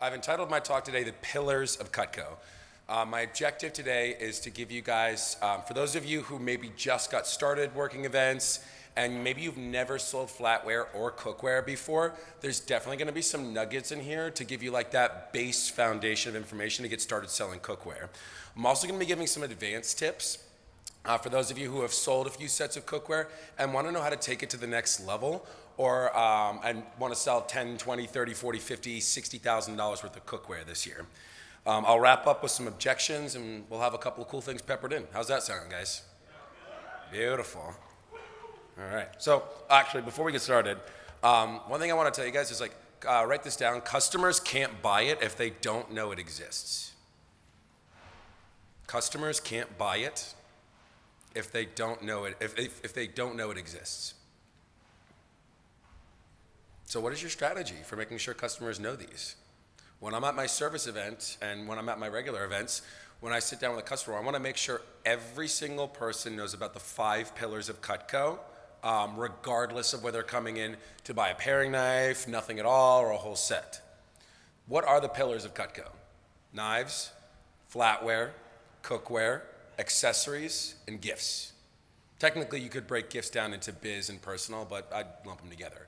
I've entitled my talk today, The Pillars of Cutco. My objective today is to give you guys, for those of you who maybe just got started working events, and maybe you've never sold flatware or cookware before, there's definitely gonna be some nuggets in here to give you like that base foundation of information to get started selling cookware. I'm also gonna be giving some advanced tips for those of you who have sold a few sets of cookware and wanna know how to take it to the next level, or and wanna sell 10, 20, 30, 40, 50, $60,000 worth of cookware this year. I'll wrap up with some objections and we'll have a couple of cool things peppered in. How's that sound, guys? Beautiful. All right, so actually before we get started, one thing I wanna tell you guys is like, write this down. Customers can't buy it if they don't know it exists. Customers can't buy it if they don't know it, if they don't know it exists. So what is your strategy for making sure customers know these? When I'm at my service event and when I'm at my regular events, when I sit down with a customer, I want to make sure every single person knows about the 5 pillars of Cutco, regardless of whether they're coming in to buy a paring knife, nothing at all, or a whole set. What are the pillars of Cutco? Knives, flatware, cookware, accessories, and gifts. Technically, you could break gifts down into biz and personal, but I'd lump them together.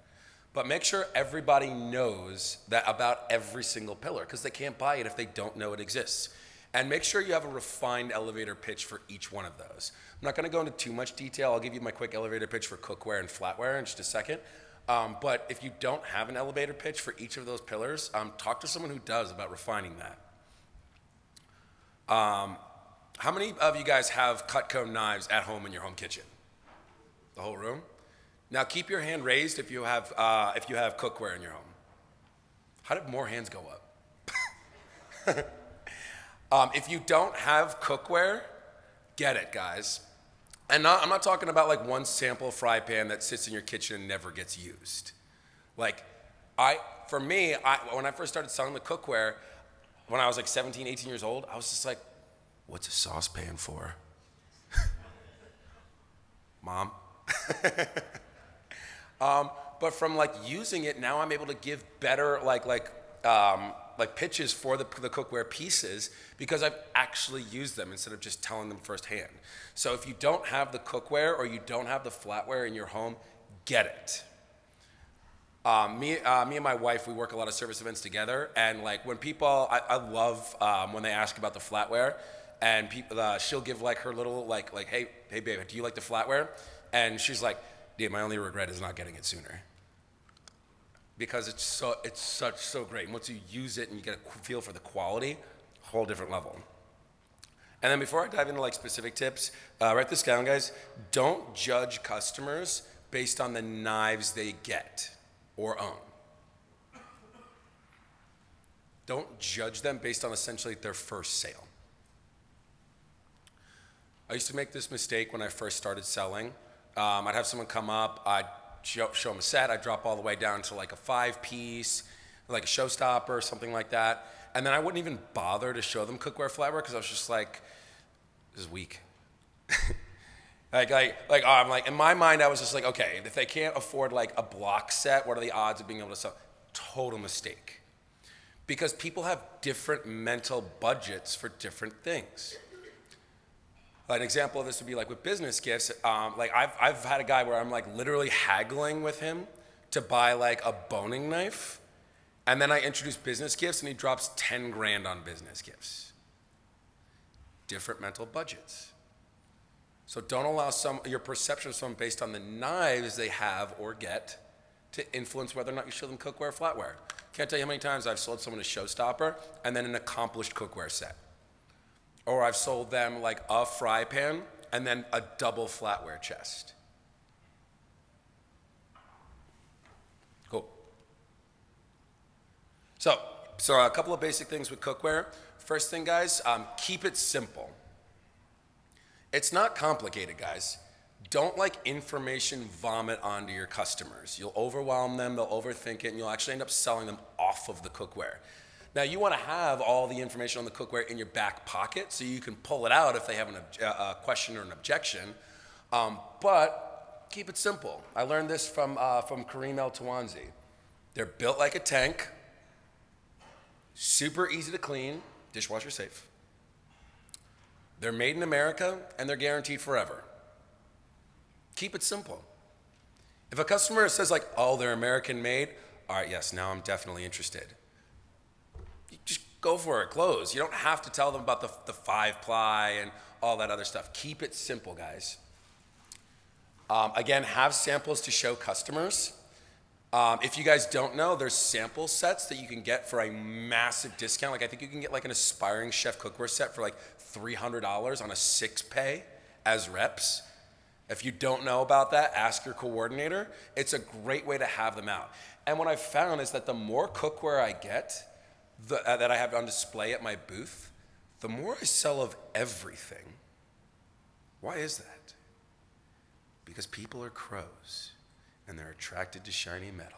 But make sure everybody knows that about every single pillar, because they can't buy it if they don't know it exists. And make sure you have a refined elevator pitch for each one of those. I'm not gonna go into too much detail. I'll give you my quick elevator pitch for cookware and flatware in just a second. But if you don't have an elevator pitch for each of those pillars, talk to someone who does about refining that. How many of you guys have Cutco knives at home in your home kitchen? The whole room? Now keep your hand raised if you have cookware in your home. How did more hands go up? If you don't have cookware, get it, guys. And I'm not talking about like one sample fry pan that sits in your kitchen and never gets used. Like, for me, when I first started selling the cookware, when I was like 17, 18 years old, I was just like, what's a saucepan for? Mom? But from like using it, now I'm able to give better like pitches for the cookware pieces because I've actually used them instead of just telling them firsthand. So if you don't have the cookware or you don't have the flatware in your home, get it. Me and my wife, we work a lot of service events together, and like when people, I love when they ask about the flatware, and people, she'll give like her little like hey babe, do you like the flatware? And she's like, dude, my only regret is not getting it sooner. Because it's so great. And once you use it and you get a feel for the quality, whole different level. And then before I dive into like specific tips, write this down, guys. Don't judge customers based on the knives they get or own. Don't judge them based on essentially their first sale. I used to make this mistake when I first started selling. I'd have someone come up, I'd show them a set, I'd drop all the way down to like a 5-piece, like a showstopper, something like that. And then I wouldn't even bother to show them cookware, flatware, because I was just like, this is weak. I'm like, in my mind, I was just like, okay, if they can't afford like a block set, what are the odds of being able to sell? Total mistake. Because people have different mental budgets for different things. An example of this would be like with business gifts. Like I've had a guy where I'm like literally haggling with him to buy like a boning knife, and then I introduce business gifts and he drops 10 grand on business gifts. Different mental budgets. So don't allow your perception of someone based on the knives they have or get to influence whether or not you show them cookware or flatware. Can't tell you how many times I've sold someone a showstopper and then an accomplished cookware set. Or I've sold them like a fry pan and then a double flatware chest. Cool. So a couple of basic things with cookware. First thing, guys, keep it simple. It's not complicated, guys. Don't like information vomit onto your customers. You'll overwhelm them, they'll overthink it, and you'll actually end up selling them off of the cookware. Now, you want to have all the information on the cookware in your back pocket so you can pull it out if they have a question or an objection, but keep it simple. I learned this from Kareem El Tawanzi. They're built like a tank. Super easy to clean, dishwasher safe. They're made in America and they're guaranteed forever. Keep it simple. If a customer says like, oh, they're American made, all right, yes, now I'm definitely interested. You just go for it, close. You don't have to tell them about the 5-ply and all that other stuff. Keep it simple, guys. Again, have samples to show customers. If you guys don't know, there's sample sets that you can get for a massive discount. Like I think you can get like an aspiring chef cookware set for like $300 on a 6-pay as reps. If you don't know about that, ask your coordinator. It's a great way to have them out. And what I've found is that the more cookware I get that I have on display at my booth, the more I sell of everything. Why is that? Because people are crows and they're attracted to shiny metal.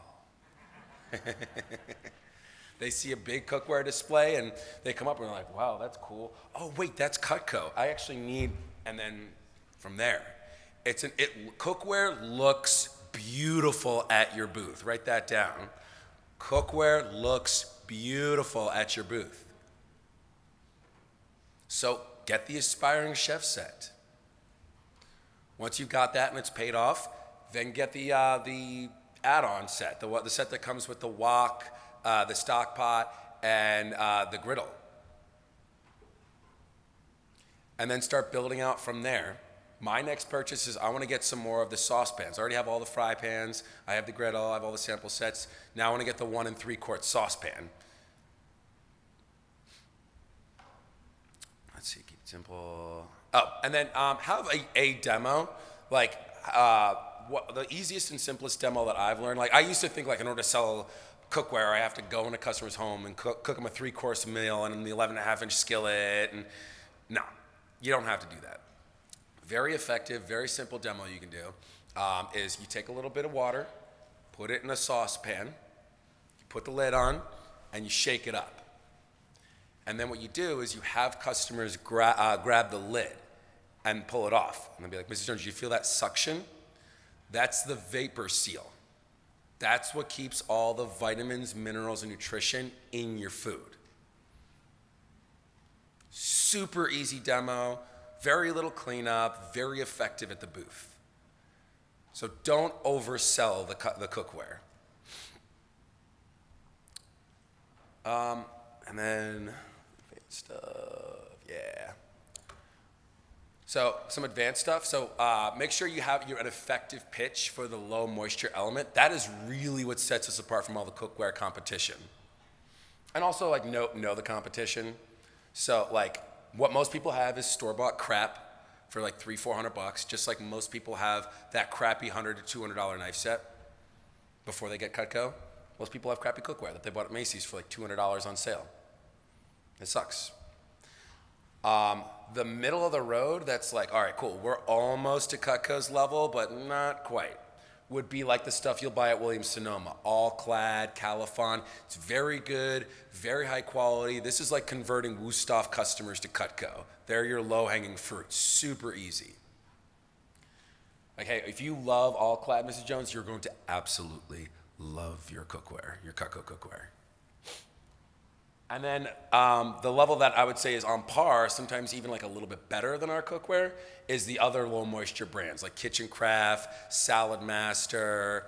They see a big cookware display and they come up and they're like, wow, that's cool. Oh, wait, that's Cutco. I actually need, and then from there, cookware looks beautiful at your booth. Write that down. Cookware looks beautiful at your booth. So get the aspiring chef set. Once you've got that and it's paid off, then get the add-on set, the set that comes with the wok, the stock pot, and the griddle. And then start building out from there. My next purchase is I want to get some more of the saucepans. I already have all the fry pans. I have the griddle. I have all the sample sets. Now I want to get the 1 3/4 saucepan. Let's see, keep it simple. Oh, and then have a demo. Like the easiest and simplest demo that I've learned. Like I used to think like in order to sell cookware, I have to go in a customer's home and cook them a 3-course meal and the 11.5-inch skillet. And no, you don't have to do that. Very effective, very simple demo you can do is you take a little bit of water, put it in a saucepan, you put the lid on, and you shake it up. And then what you do is you have customers grab the lid and pull it off. And they'll be like, Mrs. Jones, do you feel that suction? That's the vapor seal. That's what keeps all the vitamins, minerals, and nutrition in your food. Super easy demo. Very little cleanup, very effective at the booth. So don't oversell the cookware. And then stuff, yeah. So some advanced stuff. So make sure you have an effective pitch for the low moisture element. That is really what sets us apart from all the cookware competition. And also like know the competition. So like, what most people have is store-bought crap for like $300-400, just like most people have that crappy $100 to $200 knife set before they get Cutco. Most people have crappy cookware that they bought at Macy's for like $200 on sale. It sucks. The middle of the road, that's like, all right, cool, we're almost to Cutco's level, but not quite, would be like the stuff you'll buy at Williams-Sonoma. All clad, Califon. It's very good, very high quality. This is like converting Wusthof customers to Cutco. They're your low-hanging fruit. Super easy. Like, hey, if you love all clad, Mrs. Jones, you're going to absolutely love your cookware, your Cutco cookware. And then the level that I would say is on par, sometimes even like a little bit better than our cookware, is the other low moisture brands like Kitchen Craft, Salad Master.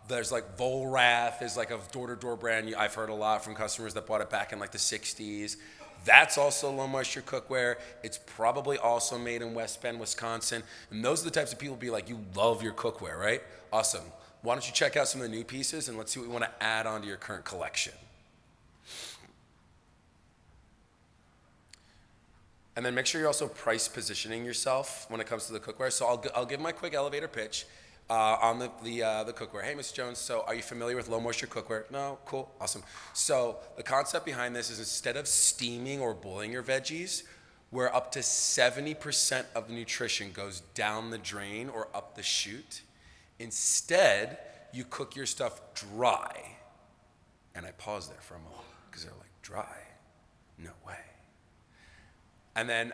There's like Volrath is like a door-to-door brand I've heard a lot from customers that bought it back in like the 60s. That's also low moisture cookware. It's probably also made in West Bend, Wisconsin. And those are the types of people who be like, you love your cookware, right? Awesome. Why don't you check out some of the new pieces and let's see what we want to add on to your current collection. And then make sure you're also price positioning yourself when it comes to the cookware. So I'll give my quick elevator pitch on the cookware. Hey, Ms. Jones, so are you familiar with low moisture cookware? No? Cool, awesome. So the concept behind this is instead of steaming or boiling your veggies, where up to 70% of the nutrition goes down the drain or up the chute, instead you cook your stuff dry. And I pause there for a moment because they're like, dry? No way. And then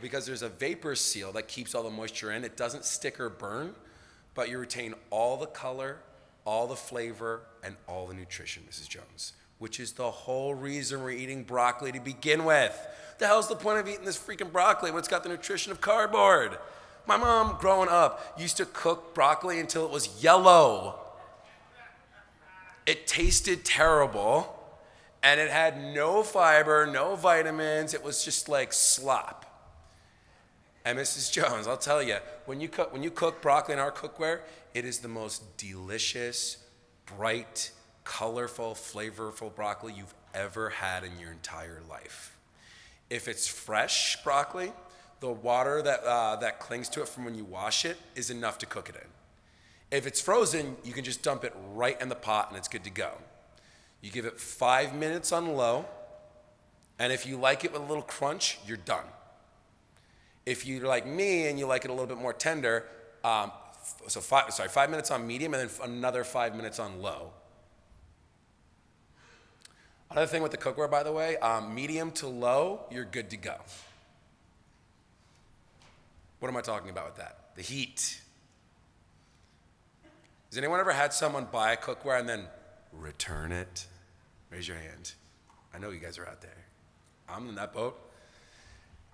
because there's a vapor seal that keeps all the moisture in, it doesn't stick or burn, but you retain all the color, all the flavor, and all the nutrition, Mrs. Jones, which is the whole reason we're eating broccoli to begin with. The hell's the point of eating this freaking broccoli when it's got the nutrition of cardboard? My mom, growing up, used to cook broccoli until it was yellow. It tasted terrible, and it had no fiber, no vitamins. It was just like slop. And Mrs. Jones, I'll tell you, when you cook broccoli in our cookware, it is the most delicious, bright, colorful, flavorful broccoli you've ever had in your entire life. If it's fresh broccoli, the water that clings to it from when you wash it is enough to cook it in. If it's frozen, you can just dump it right in the pot and it's good to go. You give it 5 minutes on low, and if you like it with a little crunch, you're done. If you're like me and you like it a little bit more tender, 5 minutes on medium and then another 5 minutes on low. Another thing with the cookware, by the way, medium to low, you're good to go. What am I talking about with that? The heat. Has anyone ever had someone buy a cookware and then return it? Raise your hand. I know you guys are out there. I'm in that boat.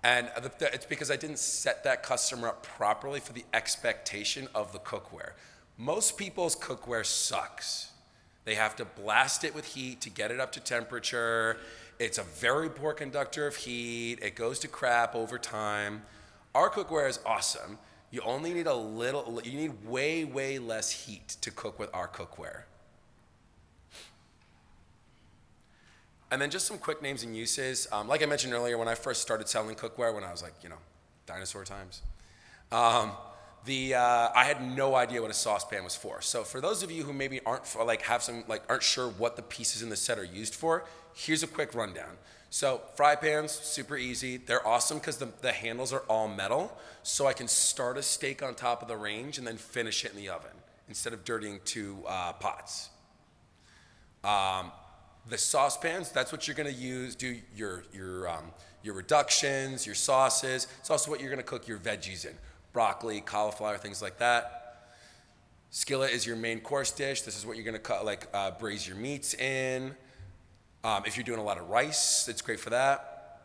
And it's because I didn't set that customer up properly for the expectation of the cookware. Most people's cookware sucks. They have to blast it with heat to get it up to temperature. It's a very poor conductor of heat. It goes to crap over time. Our cookware is awesome. You only need you need way, way less heat to cook with our cookware. And then just some quick names and uses. Like I mentioned earlier, when I first started selling cookware, when I was like, dinosaur times, I had no idea what a saucepan was for. So for those of you who maybe aren't sure what the pieces in the set are used for, here's a quick rundown. So fry pans, super easy. They're awesome because the handles are all metal, so I can start a steak on top of the range and then finish it in the oven instead of dirtying 2 pots. The saucepans, that's what you're going to use, do your reductions, your sauces. It's also what you're going to cook your veggies in. Broccoli, cauliflower, things like that. Skillet is your main course dish. This is what you're going to braise your meats in. If you're doing a lot of rice, it's great for that.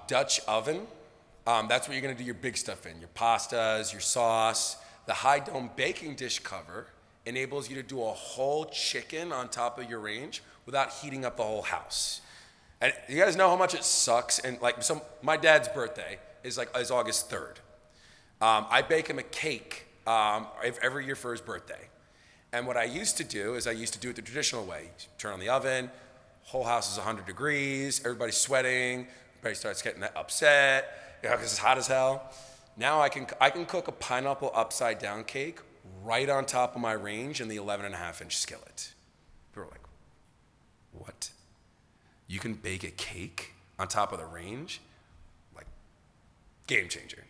Dutch oven, that's what you're going to do your big stuff in. Your pastas, your sauce. The high dome baking dish cover enables you to do a whole chicken on top of your range without heating up the whole house. And you guys know how much it sucks. And so my dad's birthday is August 3rd. I bake him a cake every year for his birthday. And what I used to do is it the traditional way. You turn on the oven, whole house is 100 degrees, everybody's sweating, everybody starts getting upset, because it's hot as hell. Now I can cook a pineapple upside down cake right on top of my range in the 11.5-inch skillet. People are like, what? You can bake a cake on top of the range? Like, game changer.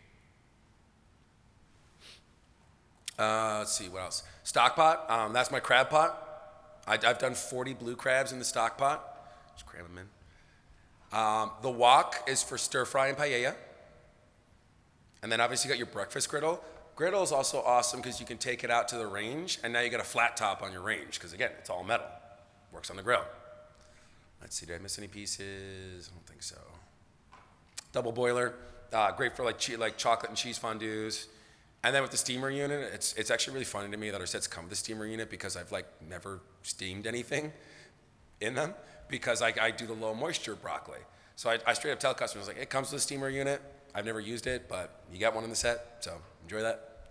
Let's see, what else? Stock pot, that's my crab pot. I've done 40 blue crabs in the stock pot. Just cram them in. The wok is for stir fry and paella. And then obviously you got your breakfast griddle. Griddle is also awesome because you can take it out to the range, and now you got a flat top on your range because, again, it's all metal. Works on the grill. Let's see, did I miss any pieces? I don't think so. Double boiler, great for like chocolate and cheese fondues. And then with the steamer unit, it's actually really funny to me that our sets come with the steamer unit because I've never steamed anything in them because I do the low moisture broccoli. So I straight up tell customers, it comes with a steamer unit. I've never used it, but you got one in the set, so enjoy that.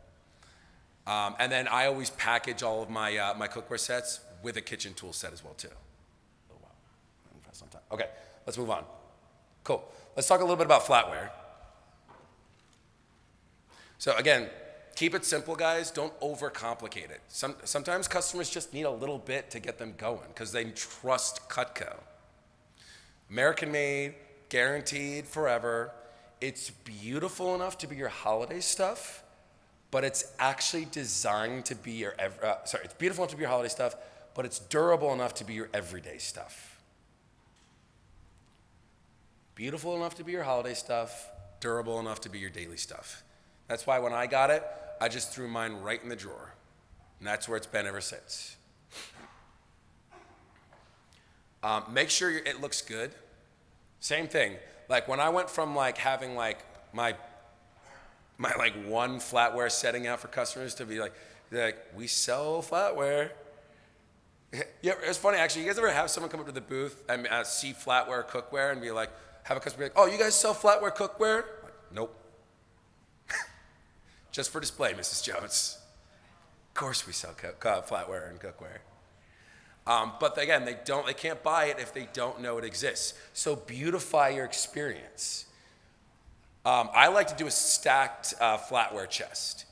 And then I always package all of my my cookware sets with a kitchen tool set as well too. Oh wow, I'm fast on time. Okay, let's move on. Cool. Let's talk a little bit about flatware. So again, keep it simple, guys. Don't overcomplicate it. Sometimes customers just need a little bit to get them going because they trust Cutco. American made, guaranteed forever. It's beautiful enough to be your holiday stuff, but it's actually designed to be your, it's beautiful enough to be your holiday stuff, but it's durable enough to be your everyday stuff. Beautiful enough to be your holiday stuff, durable enough to be your daily stuff. That's why when I got it, I just threw mine right in the drawer. And that's where it's been ever since. Make sure it looks good. Same thing. Like when I went from like having like my like one flatware setting out for customers to be like, we sell flatware. Yeah, it's funny actually. You guys ever have someone come up to the booth and see flatware, cookware, and be like, have a customer be like, oh, you guys sell flatware, cookware? Like, nope. Just for display, Mrs. Jones. Of course we sell flatware and cookware. But again, they can't buy it if they don't know it exists. So beautify your experience. I like to do a stacked flatware chest.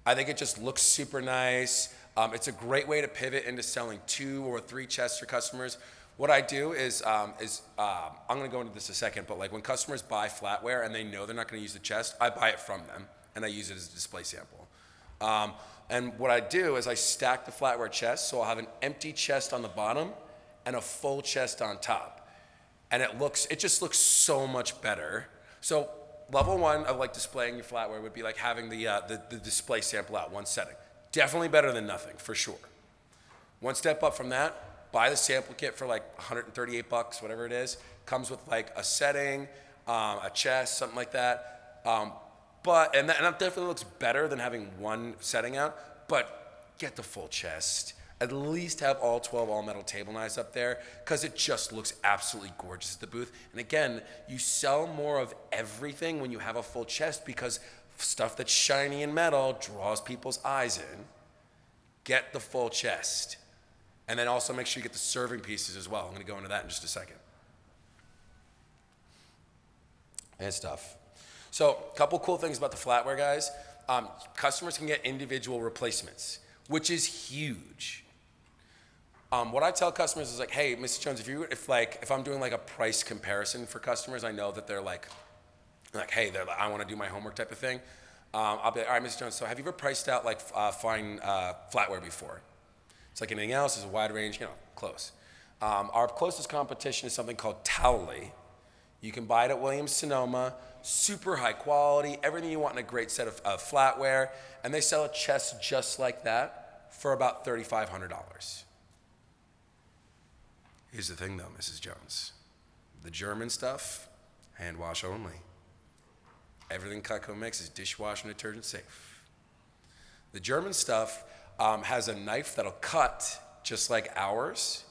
I think it just looks super nice. It's a great way to pivot into selling 2 or 3 chests for customers. What I do is I'm going to go into this in a second, but like when customers buy flatware and they know they're not going to use the chest, I buy it from them and I use it as a display sample. And what I do is I stack the flatware chest, so I'll have an empty chest on the bottom and a full chest on top. And it just looks so much better. So level 1 of like displaying your flatware would be like having the display sample out, one setting. Definitely better than nothing, for sure. One step up from that, buy the sample kit for like 138 bucks, whatever it is. Comes with like a setting, a chest, something like that. And that definitely looks better than having one setting out, but get the full chest. At least have all 12 all-metal table knives up there because it just looks absolutely gorgeous at the booth. And again, you sell more of everything when you have a full chest because stuff that's shiny and metal draws people's eyes in. Get the full chest. And then also make sure you get the serving pieces as well. I'm going to go into that in just a second. And stuff. So a couple cool things about the flatware, guys. Customers can get individual replacements, which is huge. What I tell customers is like, hey, Mrs. Jones, if I'm doing like a price comparison for customers, I know that they're like, hey, I want to do my homework type of thing. I'll be like, all right, Mrs. Jones, so have you ever priced out like fine flatware before? It's like anything else, there's a wide range, close. Our closest competition is something called Towley. You can buy it at Williams-Sonoma, super high quality, everything you want in a great set of flatware, and they sell a chest just like that for about $3,500. Here's the thing though, Mrs. Jones. The German stuff, hand wash only. Everything Cutco makes is dishwasher and detergent safe. The German stuff has a knife that'll cut just like ours,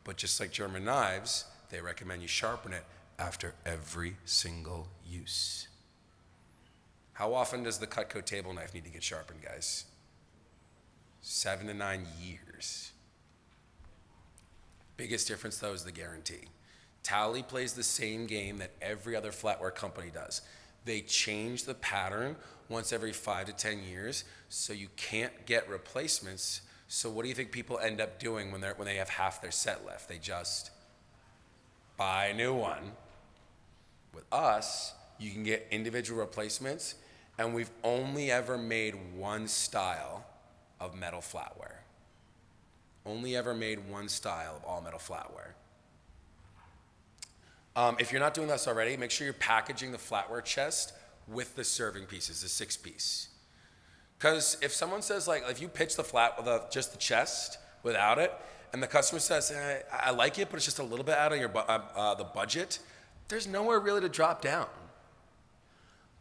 but just like German knives, they recommend you sharpen it after every single use. How often does the Cutco table knife need to get sharpened, guys? 7 to 9 years. Biggest difference though is the guarantee. Towley plays the same game that every other flatware company does. They change the pattern once every 5 to 10 years, so you can't get replacements. So what do you think people end up doing when they have half their set left? They just buy a new one. With us, you can get individual replacements, and we've only ever made one style of metal flatware. Only ever made one style of all metal flatware. If you're not doing this already, make sure you're packaging the flatware chest with the serving pieces, the 6-piece. Because if someone says, like, if you pitch just the chest without it, and the customer says, I like it, but it's just a little bit out of the budget, there's nowhere really to drop down.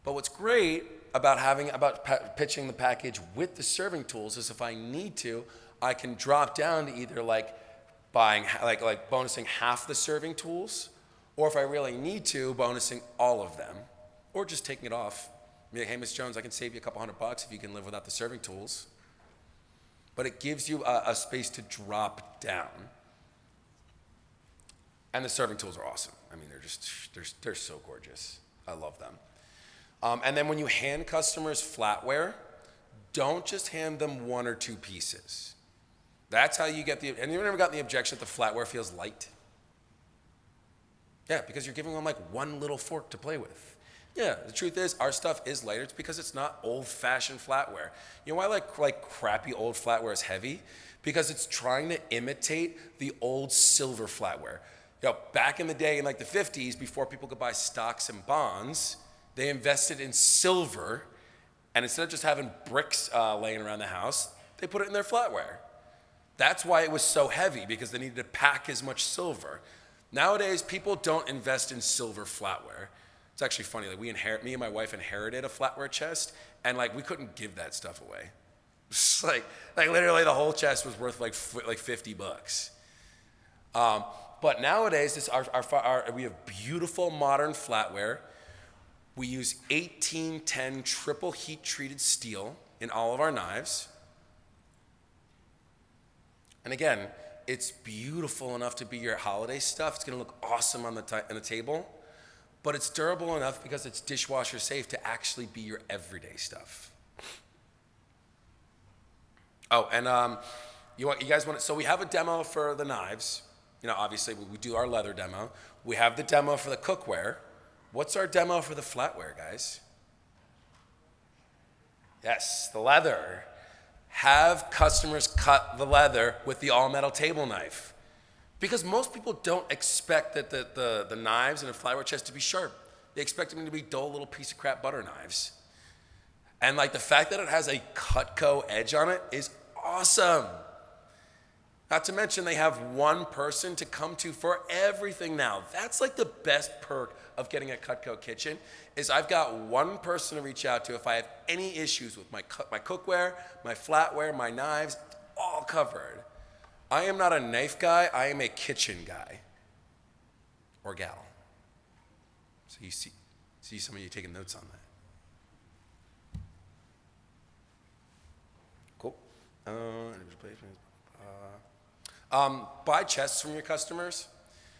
But what's great about pitching the package with the serving tools is if I need to, I can drop down to either like buying, like bonusing half the serving tools, or if I really need to, bonusing all of them, or just taking it off. Be like, hey, Ms. Jones, I can save you a couple $100 if you can live without the serving tools. But it gives you a space to drop down. And the serving tools are awesome. I mean, they're so gorgeous. I love them. And then when you hand customers flatware, don't just hand them 1 or 2 pieces. That's how you get and you've never gotten the objection that the flatware feels light? Yeah, because you're giving them like one little fork to play with. Yeah, the truth is our stuff is lighter. It's because it's not old-fashioned flatware. You know why like crappy old flatware is heavy? Because it's trying to imitate the old silver flatware. Back in the day in like the 50s, before people could buy stocks and bonds, they invested in silver, and instead of just having bricks laying around the house, they put it in their flatware. That's why it was so heavy, because they needed to pack as much silver. Nowadays, people don't invest in silver flatware. It's actually funny. Like me and my wife inherited a flatware chest, and like we couldn't give that stuff away. It's like literally the whole chest was worth like $50. But nowadays, we have beautiful modern flatware. We use 1810 triple heat treated steel in all of our knives. And again, it's beautiful enough to be your holiday stuff. It's gonna look awesome on the table, but it's durable enough because it's dishwasher safe to actually be your everyday stuff. Oh, and you guys want to, so we have a demo for the knives. You know, obviously we do our leather demo. We have the demo for the cookware. What's our demo for the flatware, guys? Yes, the leather. Have customers cut the leather with the all-metal table knife. Because most people don't expect that the knives in a flatware chest to be sharp. They expect them to be dull little piece of crap butter knives. And like the fact that it has a Cutco edge on it is awesome. Not to mention they have one person to come to for everything now. That's like the best perk of getting a Cutco kitchen is I've got one person to reach out to if I have any issues with my cookware, my flatware, my knives, all covered. I am not a knife guy, I am a kitchen guy or gal. So you see some of you taking notes on that. Cool. Buy chests from your customers,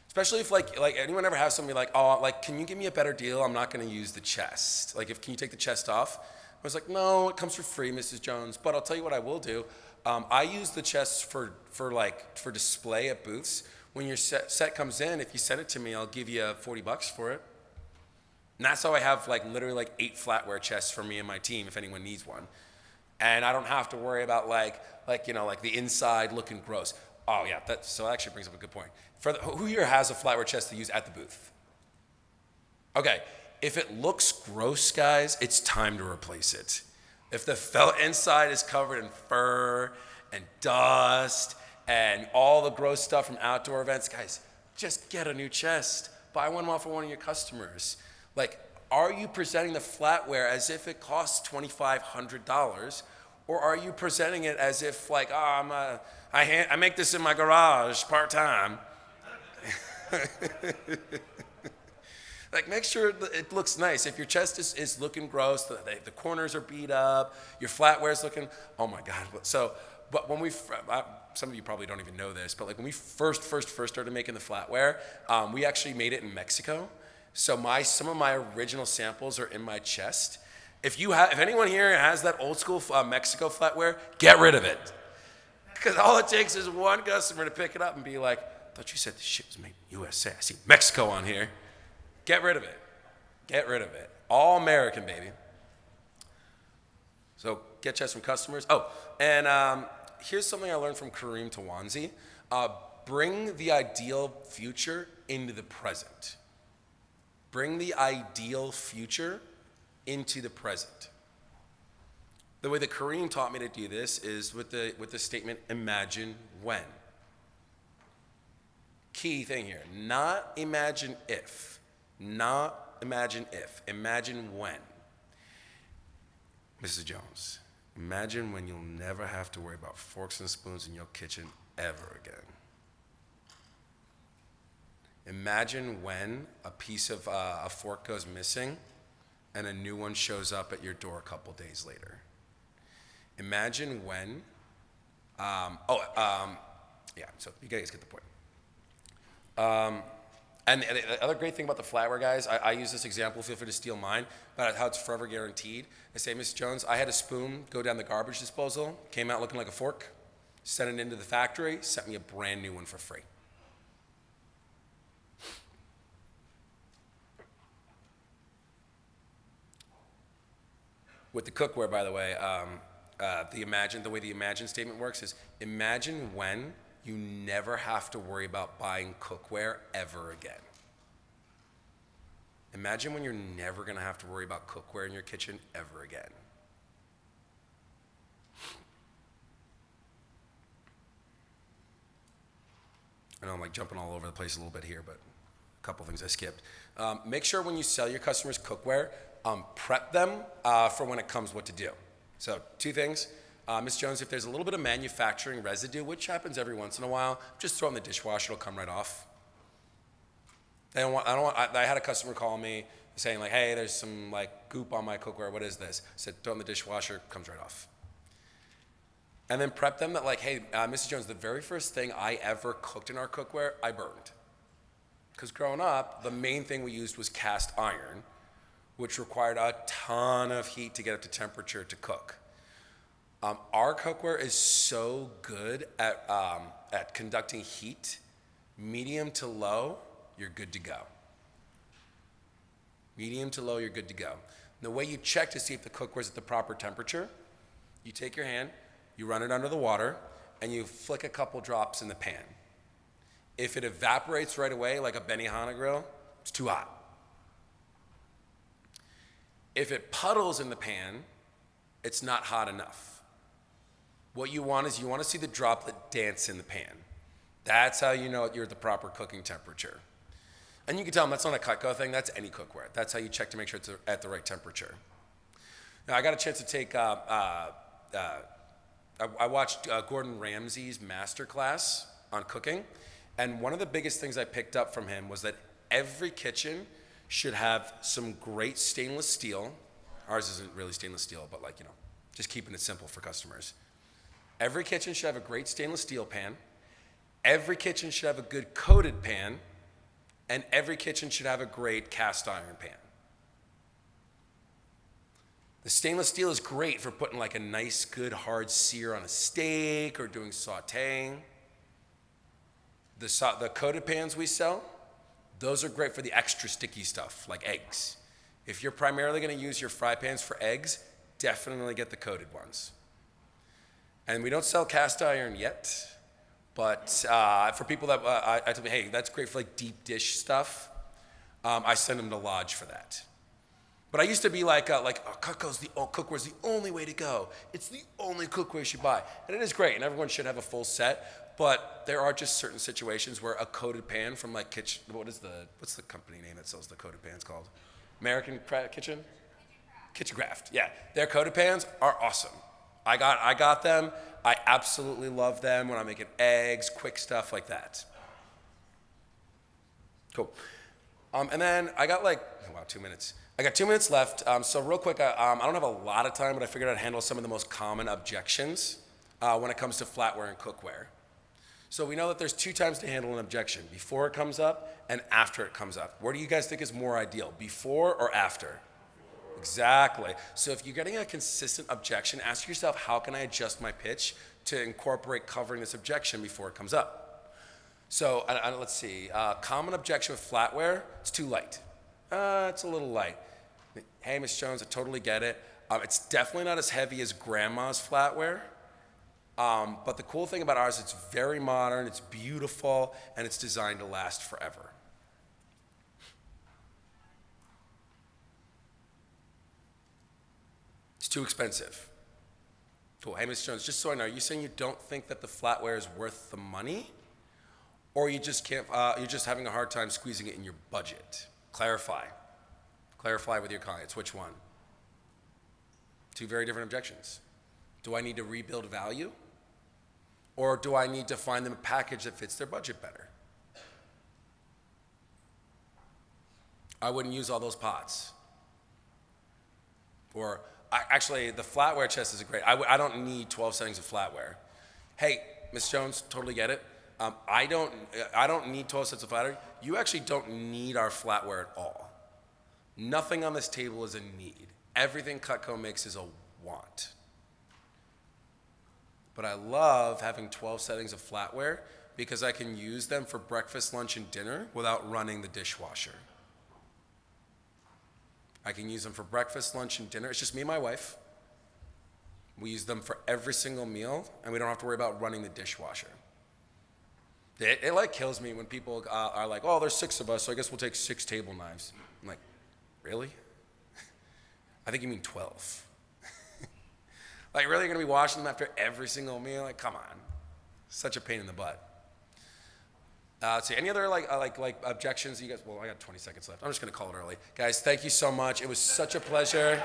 especially if like anyone ever has somebody like, oh, like, can you give me a better deal? I'm not going to use the chest. Like, can you take the chest off? I was like, no, it comes for free, Mrs. Jones. But I'll tell you what I will do. I use the chests for display at booths. When your set comes in, if you send it to me, I'll give you $40 for it. And that's how I have like literally like 8 flatware chests for me and my team if anyone needs one. And I don't have to worry about like the inside looking gross. Oh yeah, so that actually brings up a good point. Who here has a flatware chest to use at the booth? Okay, if it looks gross, guys, it's time to replace it. If the felt inside is covered in fur and dust and all the gross stuff from outdoor events, guys, just get a new chest. Buy one off for one of your customers. Like, are you presenting the flatware as if it costs $2,500? Or are you presenting it as if like, oh, I make this in my garage part-time? Like, make sure it looks nice. If your chest is looking gross, the corners are beat up, your flatware's looking, oh my God. But when some of you probably don't even know this, but like when we first started making the flatware, we actually made it in Mexico. So some of my original samples are in my chest. If anyone here has that old school Mexico flatware, get rid of it. Because all it takes is one customer to pick it up and be like, I thought you said this shit was made in USA. I see Mexico on here. Get rid of it. Get rid of it. All American, baby. So get chests from customers. Oh, and here's something I learned from Kareem Tawanzi. Bring the ideal future into the present. Bring the ideal future into the present. The way that Kareem taught me to do this is with the statement, imagine when. Key thing here, not imagine if, imagine when. Mrs. Jones, imagine when you'll never have to worry about forks and spoons in your kitchen ever again. Imagine when a piece of a fork goes missing and a new one shows up at your door a couple days later. Imagine when, yeah, so you guys get the point. And the other great thing about the flatware, guys, I use this example, feel free to steal mine, about how it's forever guaranteed. I say, Miss Jones, I had a spoon go down the garbage disposal, came out looking like a fork, sent it into the factory, sent me a brand new one for free. With the cookware, by the way, the way the imagine statement works is imagine when you never have to worry about buying cookware ever again. Imagine when you're never going to have to worry about cookware in your kitchen ever again. I know I'm like jumping all over the place a little bit here, but a couple things I skipped. Make sure when you sell your customers cookware, prep them for when it comes what to do. So 2 things. Ms. Jones, if there's a little bit of manufacturing residue, which happens every once in a while, just throw it in the dishwasher, it'll come right off. I had a customer call me saying like, hey, there's some like goop on my cookware, what is this? I said, throw it in the dishwasher, comes right off. And then prep them that like, hey, Mrs. Jones, the very first thing I ever cooked in our cookware, I burned. Because growing up, the main thing we used was cast iron, which required a ton of heat to get up to temperature to cook. Our cookware is so good at conducting heat, medium to low, you're good to go. Medium to low, you're good to go. And the way you check to see if the cookware is at the proper temperature, you take your hand, you run it under the water, and you flick a couple drops in the pan. If it evaporates right away, like a Benihana grill, it's too hot. If it puddles in the pan, it's not hot enough. What you want is you want to see the droplet dance in the pan. That's how you know you're at the proper cooking temperature. And you can tell them that's not a Cutco thing, that's any cookware. That's how you check to make sure it's at the right temperature. Now, I got a chance to take, I watched Gordon Ramsay's masterclass on cooking, and one of the biggest things I picked up from him was that every kitchen should have some great stainless steel. Ours isn't really stainless steel, but like, you know, just keeping it simple for customers. Every kitchen should have a great stainless steel pan. Every kitchen should have a good coated pan. And every kitchen should have a great cast iron pan. The stainless steel is great for putting like a nice, good, hard sear on a steak or doing sauteing. The coated pans we sell, those are great for the extra sticky stuff, like eggs. If you're primarily going to use your fry pans for eggs, definitely get the coated ones. And we don't sell cast iron yet. But for people that I tell me, hey, that's great for like deep dish stuff, I send them to Lodge for that. But I used to be like cookware's the only way to go. It's the only cookware you should buy. And it is great, and everyone should have a full set. But there are just certain situations where a coated pan from like what's the company name that sells the coated pans called? American Kitchen? Kitchencraft. Yeah, their coated pans are awesome. I got them. I absolutely love them when I'm making eggs, quick stuff like that. Cool. And then I got like, wow, 2 minutes. I got 2 minutes left. So real quick, I don't have a lot of time, but I figured I'd handle some of the most common objections when it comes to flatware and cookware. So we know that there's 2 times to handle an objection, before it comes up and after it comes up. Where do you guys think is more ideal, before or after? Exactly. So if you're getting a consistent objection, ask yourself, how can I adjust my pitch to incorporate covering this objection before it comes up? So let's see. Common objection with flatware, it's too light. It's a little light. Hey, Ms. Jones, I totally get it. It's definitely not as heavy as grandma's flatware. But the cool thing about ours, it's very modern, it's beautiful, and it's designed to last forever. It's too expensive. Cool. Hey, Ms. Jones, just so I know, are you saying you don't think that the flatware is worth the money? Or you just can't, you're just having a hard time squeezing it in your budget? Clarify. Clarify with your clients. Which one? 2 very different objections. Do I need to rebuild value? Or do I need to find them a package that fits their budget better? I wouldn't use all those pots. Or actually, the flatware chest is great. I don't need 12 settings of flatware. Hey, Ms. Jones, totally get it. I don't need 12 sets of flatware. You actually don't need our flatware at all. Nothing on this table is a need. Everything Cutco makes is a want. But I love having 12 settings of flatware because I can use them for breakfast, lunch, and dinner without running the dishwasher. I can use them for breakfast, lunch, and dinner. It's just me and my wife. We use them for every single meal, and we don't have to worry about running the dishwasher. It like kills me when people are like, oh, there's 6 of us, so I guess we'll take 6 table knives. I'm like, really? I think you mean 12. Like, really, you're going to be washing them after every single meal? Like, come on. Such a pain in the butt. Let's see, any other like objections? You guys, well, I got 20 seconds left. I'm just gonna call it early. Guys, thank you so much. It was such a pleasure.